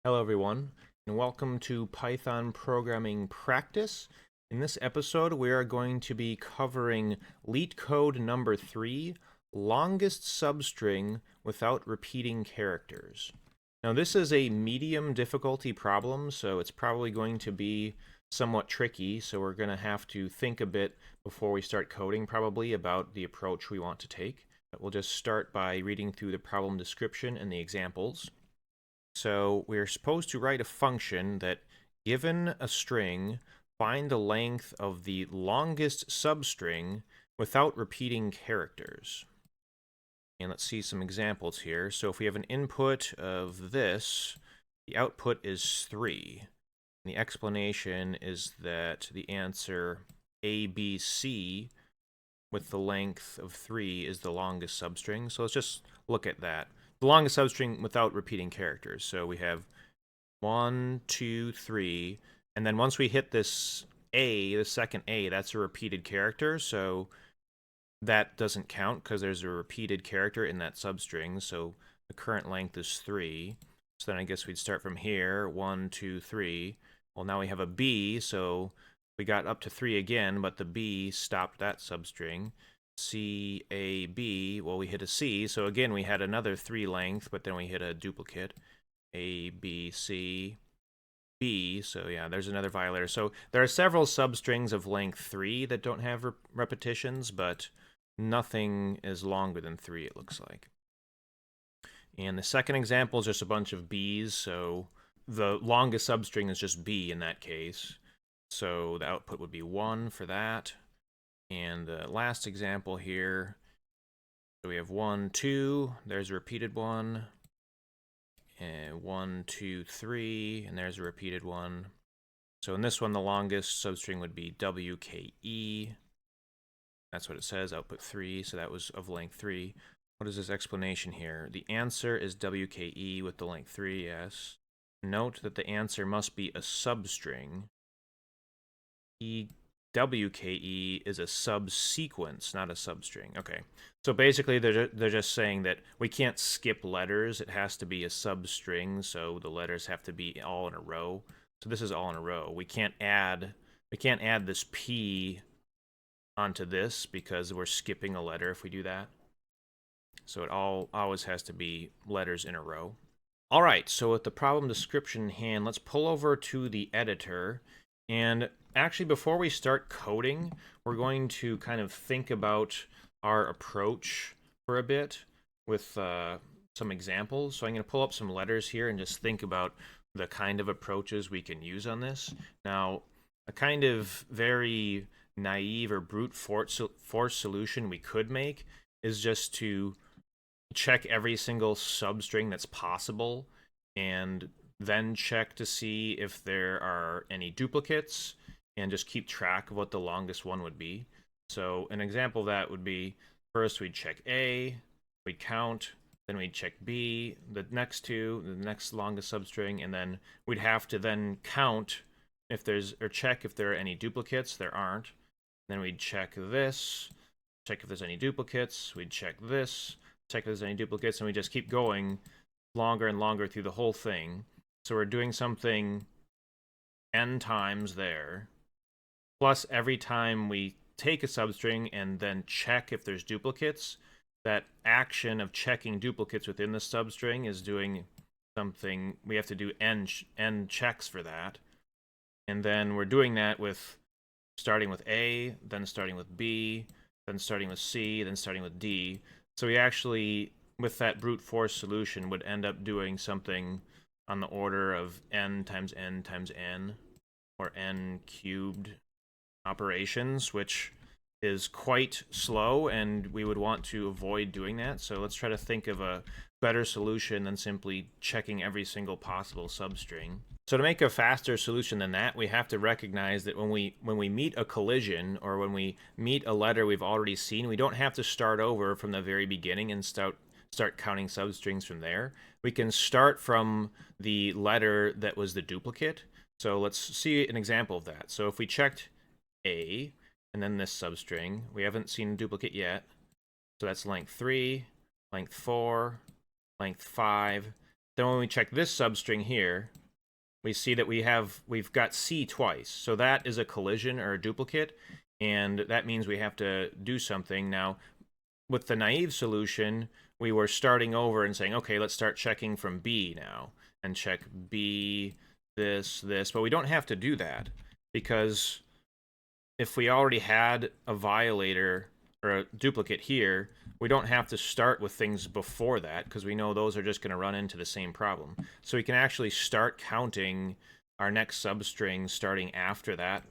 Hello everyone, and welcome to Python Programming Practice. In this episode, we are going to be covering LeetCode number 3, longest substring without repeating characters. Now this is a medium difficulty problem, so it's probably going to be somewhat tricky, so we're going to have to think a bit before we start coding probably about the approach we want to take. But we'll just start by reading through the problem description and the examples. So we're supposed to write a function that, given a string, find the length of the longest substring without repeating characters. And let's see some examples here. So if we have an input of this, the output is 3. And the explanation is that the answer ABC with the length of 3 is the longest substring. So let's just look at that. The longest substring without repeating characters. So we have 1, 2, 3, and then once we hit this A, the second A, that's a repeated character, so that doesn't count because there's a repeated character in that substring, so the current length is 3. So then I guess we'd start from here, 1, 2, 3. Well, now we have a B, so we got up to 3 again, but the B stopped that substring. C, A, B, well, we hit a C, so again, we had another 3 length, but then we hit a duplicate. A, B, C, B, so yeah, there's another violator. So there are several substrings of length 3 that don't have repetitions, but nothing is longer than 3, it looks like. And the second example is just a bunch of B's, so the longest substring is just B in that case. So the output would be 1 for that. And the last example here, so we have 1, 2, there's a repeated one, and 1, 2, 3, and there's a repeated one. So in this one, the longest substring would be WKE. That's what it says, output 3, so that was of length 3. What is this explanation here? The answer is WKE with the length 3, yes. Note that the answer must be a substring. WKE is a subsequence, not a substring. Okay, so basically they're just saying that we can't skip letters. It has to be a substring, so the letters have to be all in a row. So this is all in a row. We can't add this P onto this because we're skipping a letter if we do that. So it always has to be letters in a row. All right, so with the problem description in hand, let's pull over to the editor. And actually, before we start coding, we're going to kind of think about our approach for a bit with some examples. So I'm going to pull up some letters here and just think about the kind of approaches we can use on this. Now, a kind of very naive or brute force solution we could make is just to check every single substring that's possible and then check to see if there are any duplicates and just keep track of what the longest one would be. So an example of that would be, first we'd check A, we'd count, then we'd check B, the next two, the next longest substring, and then we'd have to then count if there's, or check if there are any duplicates. There aren't. Then we'd check this, check if there's any duplicates, we'd check this, check if there's any duplicates, and we just keep going longer and longer through the whole thing. So we're doing something n times there, plus every time we take a substring and then check if there's duplicates, that action of checking duplicates within the substring is doing something. We have to do n checks for that. And then we're doing that with starting with A, then starting with B, then starting with C, then starting with D. So we actually, with that brute force solution, would end up doing something on the order of n times n times n, or n cubed operations, which is quite slow, and we would want to avoid doing that. So let's try to think of a better solution than simply checking every single possible substring. So to make a faster solution than that, we have to recognize that when we meet a collision, or when we meet a letter we've already seen, we don't have to start over from the very beginning and start counting substrings from there. We can start from the letter that was the duplicate. So let's see an example of that. So if we checked A, and then this substring, we haven't seen a duplicate yet. So that's length 3, length 4, length 5. then when we check this substring here, we see that we've got C twice. So that is a collision or a duplicate, and that means we have to do something. Now, with the naive solution, we were starting over and saying, okay, let's start checking from B now, and check B, this, but we don't have to do that, because if we already had a violator or a duplicate here, we don't have to start with things before that, because we know those are just going to run into the same problem. So we can actually start counting our next substring starting after that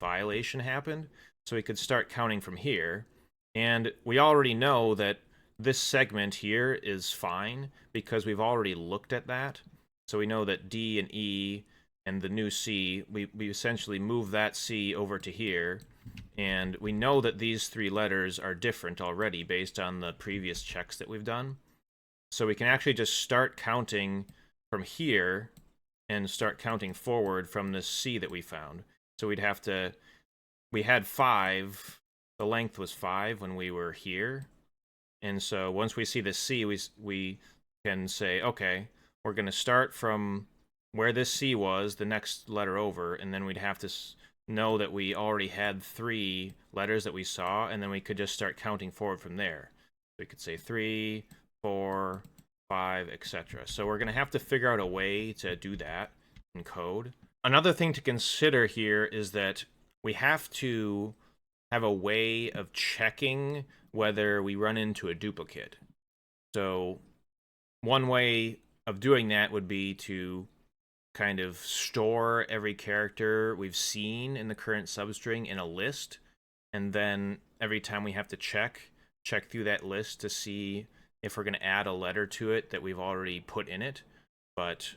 violation happened. So we could start counting from here. And we already know that this segment here is fine because we've already looked at that. So we know that D and E and the new C, we essentially move that C over to here. And we know that these three letters are different already based on the previous checks that we've done. So we can actually just start counting from here and start counting forward from this C that we found. So we'd have to, we had 5, the length was 5 when we were here. And so once we see the C, we can say, okay, we're going to start from where this C was, the next letter over, and then we'd have to know that we already had 3 letters that we saw, and then we could just start counting forward from there. We could say 3, 4, 5, etc. So we're going to have to figure out a way to do that in code. Another thing to consider here is that we have to have a way of checking whether we run into a duplicate. So one way of doing that would be to kind of store every character we've seen in the current substring in a list, and then every time we have to check through that list to see if we're going to add a letter to it that we've already put in it. But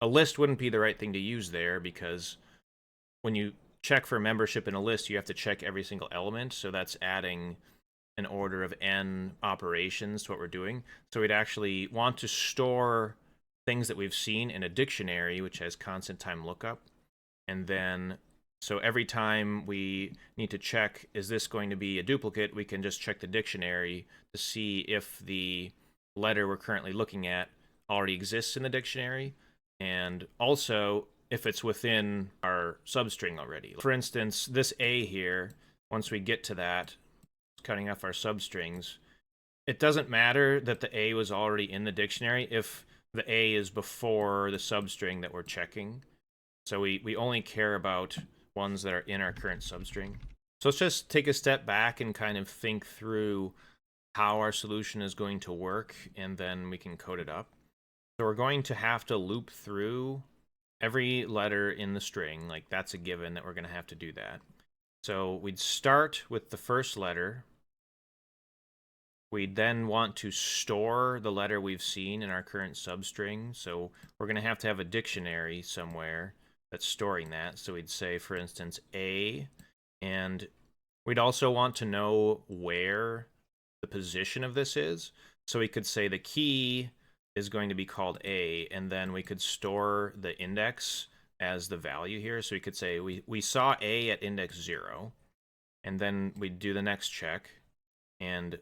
a list wouldn't be the right thing to use there, because when you check for membership in a list, you have to check every single element, so that's adding an order of n operations to what we're doing. So we'd actually want to store things that we've seen in a dictionary, which has constant time lookup. And then, so every time we need to check, is this going to be a duplicate, we can just check the dictionary to see if the letter we're currently looking at already exists in the dictionary, and also if it's within our substring already. For instance, this A here, once we get to that, cutting off our substrings, it doesn't matter that the A was already in the dictionary if the A is before the substring that we're checking. So we only care about ones that are in our current substring. So let's just take a step back and kind of think through how our solution is going to work, and then we can code it up. So we're going to have to loop through every letter in the string. Like, that's a given that we're going to have to do that. So we'd start with the first letter. We'd then want to store the letter we've seen in our current substring. So we're going to have a dictionary somewhere that's storing that. So we'd say, for instance, A, and we'd also want to know where the position of this is. So we could say the key is going to be called A, and then we could store the index as the value here. So we could say we saw A at index 0, and then we'd do the next check, and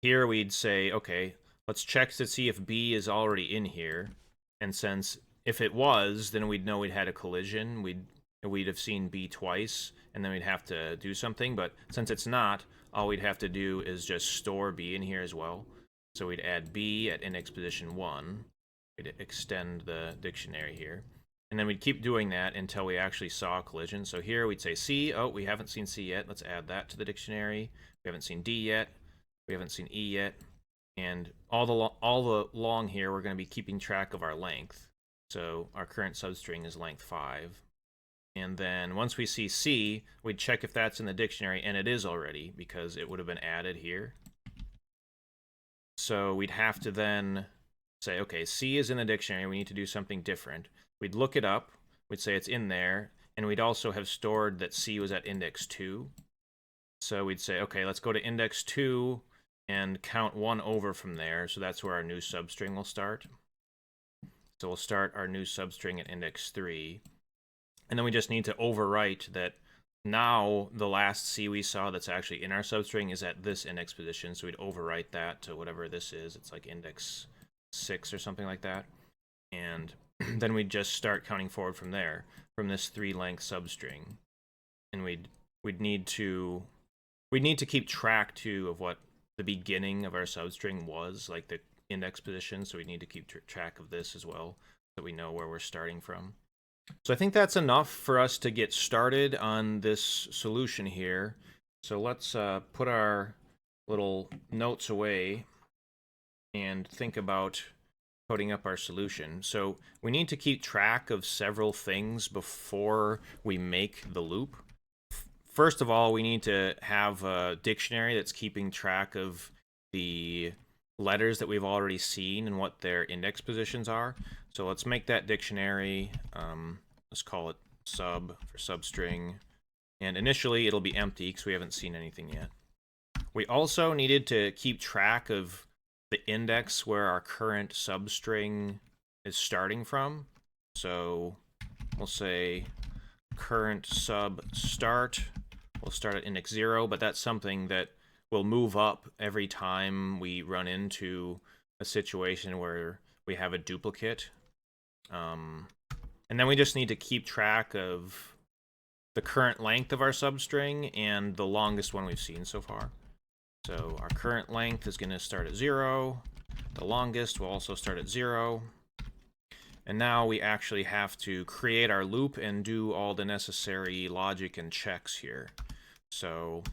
here we'd say, okay, let's check to see if B is already in here, and since if it was, then we'd know we'd had a collision, we'd have seen B twice, and then we'd have to do something. But since it's not, all we'd have to do is just store B in here as well. So we'd add B at index position 1. We'd extend the dictionary here. And then we'd keep doing that until we actually saw a collision. So here we'd say C. Oh, we haven't seen C yet. Let's add that to the dictionary. We haven't seen D yet. We haven't seen E yet. And all the long here, we're going to be keeping track of our length. So our current substring is length 5. And then once we see C, we'd check if that's in the dictionary, and it is already, because it would have been added here. So we'd have to then say, okay, C is in the dictionary, we need to do something different. We'd look it up, we'd say it's in there, and we'd also have stored that C was at index 2. So we'd say, okay, let's go to index 2 and count 1 over from there, so that's where our new substring will start. So we'll start our new substring at index 3. And then we just need to overwrite that now the last C we saw that's actually in our substring is at this index position, so we'd overwrite that to whatever this is. It's like index 6 or something like that. And then we'd just start counting forward from there, from this 3-length substring. And we'd need to keep track too of what the beginning of our substring was, like the index position, so we need to keep track of this as well, so we know where we're starting from. So I think that's enough for us to get started on this solution here. So let's put our little notes away and think about coding up our solution. So we need to keep track of several things before we make the loop. First of all, we need to have a dictionary that's keeping track of the letters that we've already seen and what their index positions are. So let's make that dictionary. Let's call it sub for substring. And initially it'll be empty because we haven't seen anything yet. We also needed to keep track of the index where our current substring is starting from. So we'll say current sub start. We'll start at index 0, but that's something that will move up every time we run into a situation where we have a duplicate. And then we just need to keep track of the current length of our substring and the longest one we've seen so far. So our current length is going to start at 0. The longest will also start at 0. And now we actually have to create our loop and do all the necessary logic and checks here. So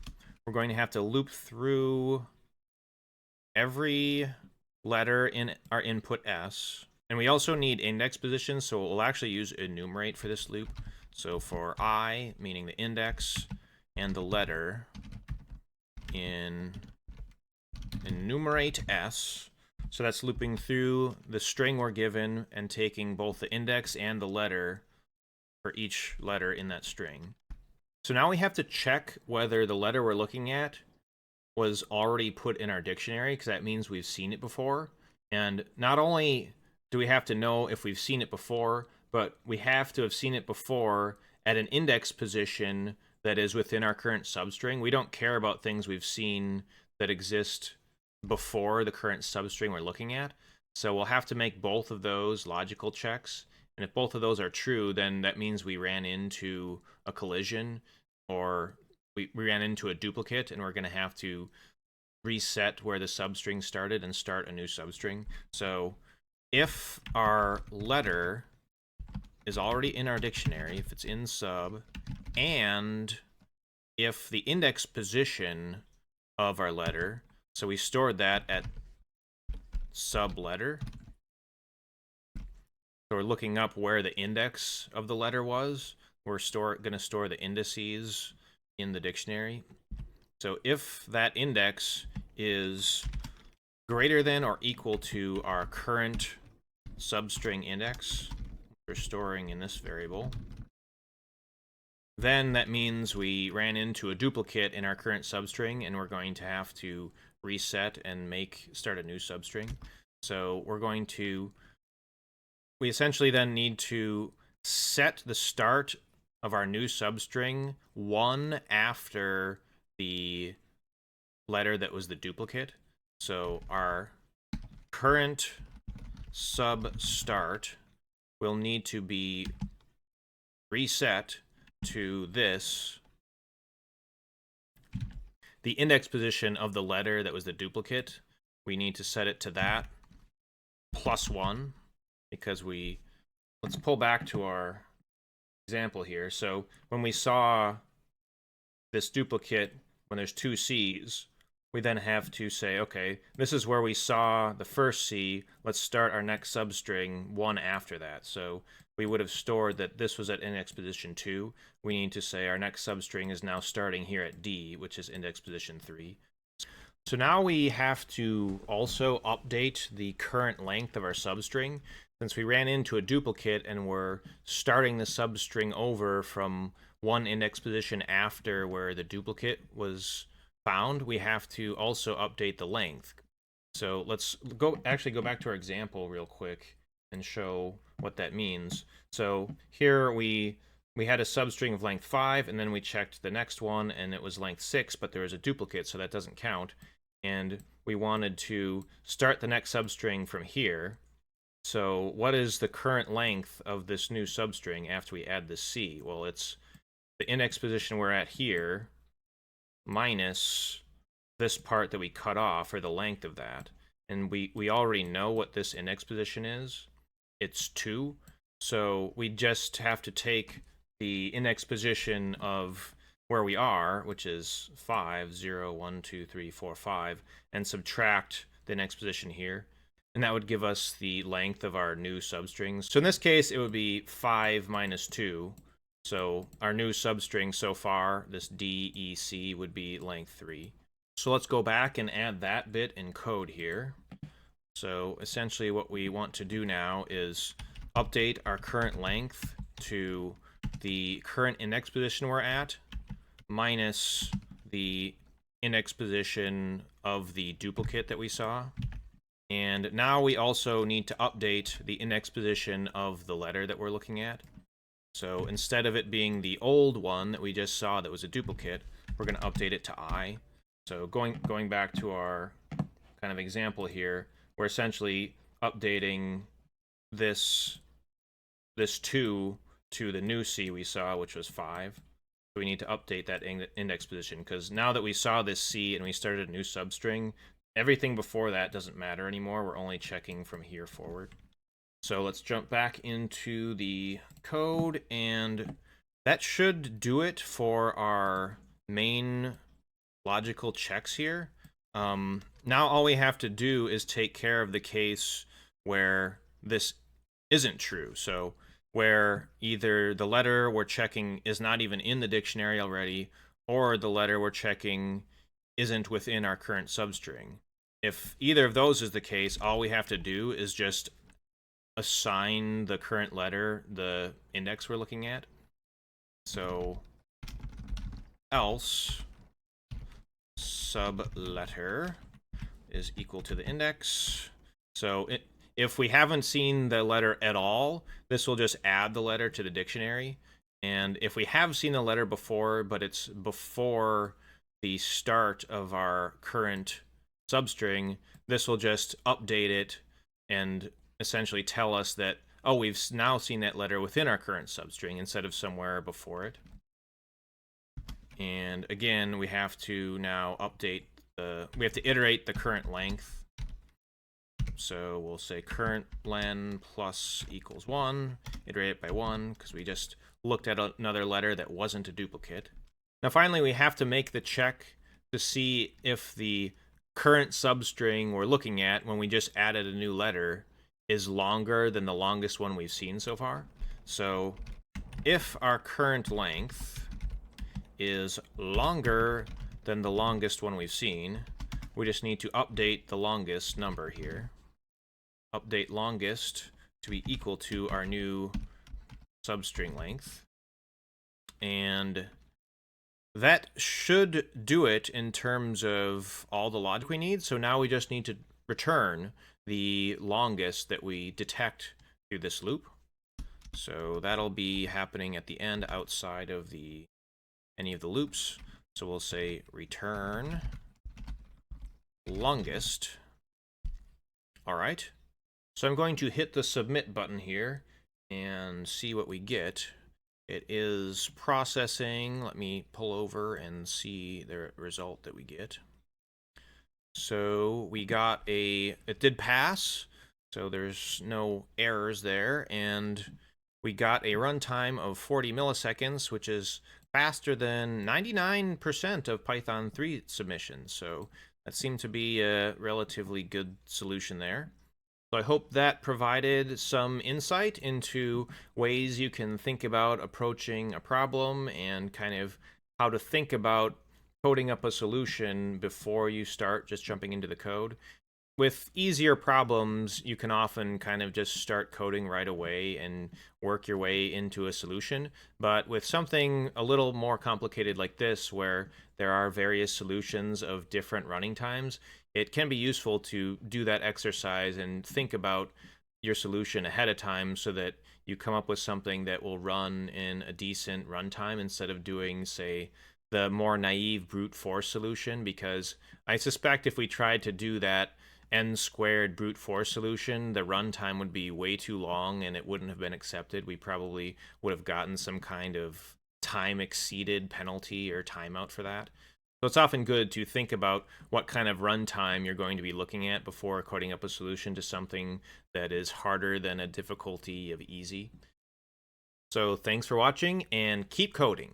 we're going to have to loop through every letter in our input S. And we also need index positions, so we'll actually use enumerate for this loop. So for I, meaning the index, and the letter in enumerate S. So that's looping through the string we're given and taking both the index and the letter for each letter in that string. So now we have to check whether the letter we're looking at was already put in our dictionary, because that means we've seen it before. And not only do we have to know if we've seen it before, but we have to have seen it before at an index position that is within our current substring. We don't care about things we've seen that exist before the current substring we're looking at. So we'll have to make both of those logical checks. And if both of those are true, then that means we ran into a collision, or we ran into a duplicate, and we're going to have to reset where the substring started and start a new substring. So if our letter is already in our dictionary, if it's in sub, and if the index position of our letter, so we stored that at sub letter, so we're looking up where the index of the letter was. We're going to store the indices in the dictionary. So if that index is greater than or equal to our current substring index, we're storing in this variable, then that means we ran into a duplicate in our current substring, and we're going to have to reset and start a new substring. So we essentially then need to set the start of our new substring 1 after the letter that was the duplicate. So our current sub start will need to be reset to this, the index position of the letter that was the duplicate. We need to set it to that +1, because let's pull back to our example here. So when we saw this duplicate, when there's 2 C's, we then have to say, okay, this is where we saw the first C, let's start our next substring 1 after that. So we would have stored that this was at index position 2. We need to say our next substring is now starting here at D, which is index position 3. So now we have to also update the current length of our substring. Since we ran into a duplicate and we're starting the substring over from one index position after where the duplicate was found, we have to also update the length. So let's go back to our example real quick and show what that means. So here we had a substring of length 5, and then we checked the next one and it was length 6, but there was a duplicate, so that doesn't count. and we wanted to start the next substring from here. So what is the current length of this new substring after we add the C? Well, it's the index position we're at here minus this part that we cut off, or the length of that. And we already know what this index position is. It's 2. So we just have to take the index position of where we are, which is 5, 0, 1, 2, 3, 4, 5, and subtract the index position here. And that would give us the length of our new substrings. So in this case, it would be 5 minus 2. So our new substring so far, this DEC, would be length 3. So let's go back and add that bit in code here. So essentially what we want to do now is update our current length to the current index position we're at minus the index position of the duplicate that we saw. And now we also need to update the index position of the letter that we're looking at. So instead of it being the old one that we just saw that was a duplicate, we're going to update it to I. So going back to our kind of example here, we're essentially updating this 2 to the new C we saw, which was 5. So we need to update that index position, because now that we saw this C and we started a new substring, everything before that doesn't matter anymore. We're only checking from here forward. So let's jump back into the code, and that should do it for our main logical checks here. Now all we have to do is take care of the case where this isn't true. So where either the letter we're checking is not even in the dictionary already, or the letter we're checking isn't within our current substring. If either of those is the case, all we have to do is just assign the current letter the index we're looking at. So else subletter is equal to the index. So if we haven't seen the letter at all, this will just add the letter to the dictionary. And if we have seen the letter before, but it's before the start of our current substring, this will just update it and essentially tell us that, oh, we've now seen that letter within our current substring instead of somewhere before it. And again, we have to now update we have to iterate the current length. So we'll say current len plus equals 1, iterate it by 1, because we just looked at another letter that wasn't a duplicate. Now finally, we have to make the check to see if the current substring we're looking at when we just added a new letter is longer than the longest one we've seen so far. So if our current length is longer than the longest one we've seen, we just need to update the longest number here. Update longest to be equal to our new substring length. And that should do it in terms of all the logic we need. So now we just need to return the longest that we detect through this loop. So that'll be happening at the end outside of any of the loops. So we'll say return longest. All right. So I'm going to hit the submit button here and see what we get. It is processing. Let me pull over and see the result that we get. So we got it did pass, so there's no errors there, and we got a runtime of 40 milliseconds, which is faster than 99% of Python 3 submissions. So that seemed to be a relatively good solution there. So I hope that provided some insight into ways you can think about approaching a problem and kind of how to think about coding up a solution before you start just jumping into the code. With easier problems, you can often kind of just start coding right away and work your way into a solution. But with something a little more complicated like this, where there are various solutions of different running times, it can be useful to do that exercise and think about your solution ahead of time so that you come up with something that will run in a decent runtime instead of doing, say, the more naive brute force solution, because I suspect if we tried to do that n squared brute force solution, the runtime would be way too long and it wouldn't have been accepted. We probably would have gotten some kind of time exceeded penalty or timeout for that. So it's often good to think about what kind of runtime you're going to be looking at before coding up a solution to something that is harder than a difficulty of easy. So thanks for watching and keep coding.